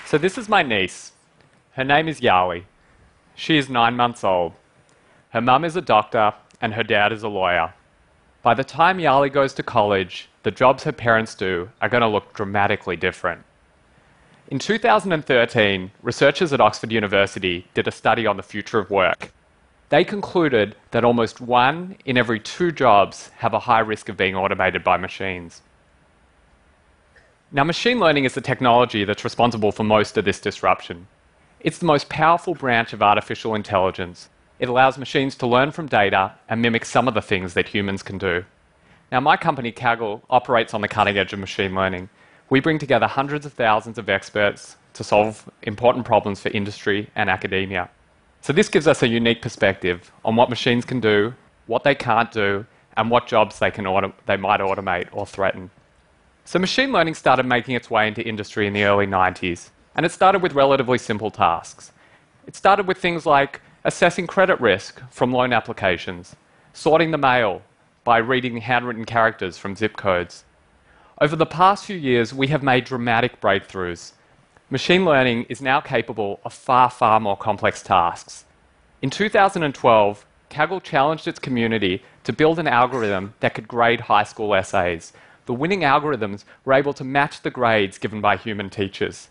So this is my niece. Her name is Yali. She is 9 months old. Her mum is a doctor and her dad is a lawyer. By the time Yali goes to college, the jobs her parents do are going to look dramatically different. In 2013, researchers at Oxford University did a study on the future of work. They concluded that almost 1 in every 2 jobs have a high risk of being automated by machines. Now, machine learning is the technology that's responsible for most of this disruption. It's the most powerful branch of artificial intelligence. It allows machines to learn from data and mimic some of the things that humans can do. Now, my company, Kaggle, operates on the cutting edge of machine learning. We bring together hundreds of thousands of experts to solve important problems for industry and academia. So this gives us a unique perspective on what machines can do, what they can't do, and what jobs they might automate or threaten. So machine learning started making its way into industry in the early 90s, and it started with relatively simple tasks. It started with things like assessing credit risk from loan applications, sorting the mail by reading handwritten characters from zip codes. Over the past few years, we have made dramatic breakthroughs. Machine learning is now capable of far, far more complex tasks. In 2012, Kaggle challenged its community to build an algorithm that could grade high school essays. The winning algorithms were able to match the grades given by human teachers.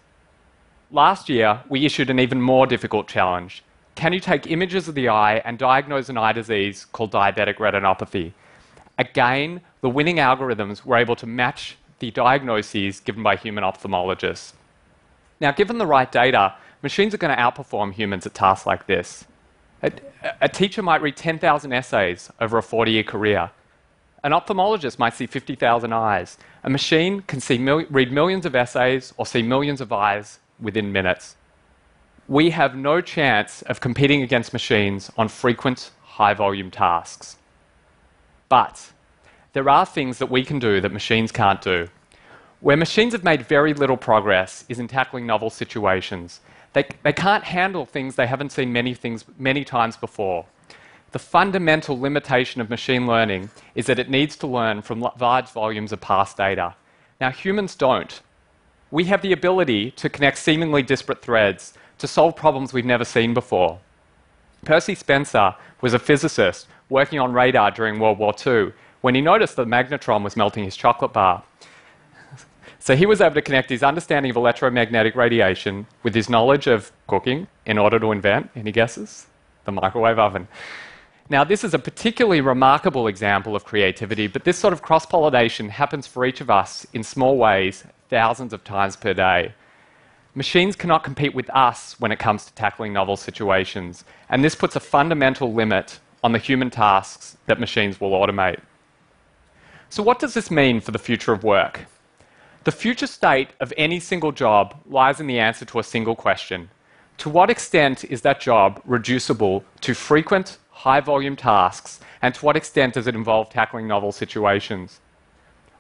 Last year, we issued an even more difficult challenge. Can you take images of the eye and diagnose an eye disease called diabetic retinopathy? Again, the winning algorithms were able to match the diagnoses given by human ophthalmologists. Now, given the right data, machines are going to outperform humans at tasks like this. A teacher might read 10,000 essays over a 40-year career. An ophthalmologist might see 50,000 eyes. A machine can read millions of essays or see millions of eyes within minutes. We have no chance of competing against machines on frequent, high-volume tasks. But there are things that we can do that machines can't do. Where machines have made very little progress is in tackling novel situations. They can't handle things they haven't seen many times before. The fundamental limitation of machine learning is that it needs to learn from large volumes of past data. Now, humans don't. We have the ability to connect seemingly disparate threads to solve problems we've never seen before. Percy Spencer was a physicist working on radar during World War II when he noticed that the magnetron was melting his chocolate bar. So he was able to connect his understanding of electromagnetic radiation with his knowledge of cooking in order to invent, any guesses? The microwave oven. Now, this is a particularly remarkable example of creativity, but this sort of cross-pollination happens for each of us in small ways, thousands of times per day. Machines cannot compete with us when it comes to tackling novel situations, and this puts a fundamental limit on the human tasks that machines will automate. So what does this mean for the future of work? The future state of any single job lies in the answer to a single question. To what extent is that job reducible to frequent, high-volume tasks, and to what extent does it involve tackling novel situations?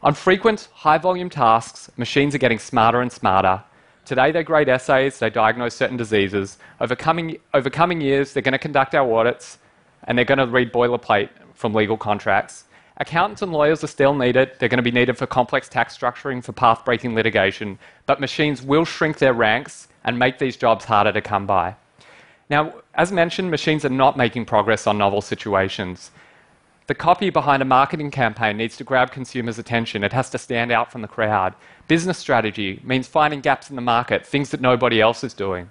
On frequent, high-volume tasks, machines are getting smarter and smarter. Today they grade essays, they diagnose certain diseases. Over coming years, they're going to conduct our audits, and they're going to read boilerplate from legal contracts. Accountants and lawyers are still needed. They're going to be needed for complex tax structuring, for path-breaking litigation, but machines will shrink their ranks and make these jobs harder to come by. Now, as mentioned, machines are not making progress on novel situations. The copy behind a marketing campaign needs to grab consumers' attention. It has to stand out from the crowd. Business strategy means finding gaps in the market, things that nobody else is doing.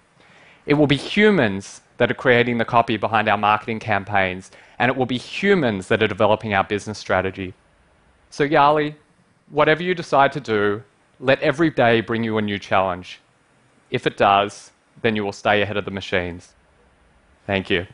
It will be humans that are creating the copy behind our marketing campaigns, and it will be humans that are developing our business strategy. So Yali, whatever you decide to do, let every day bring you a new challenge. If it does, then you will stay ahead of the machines. Thank you.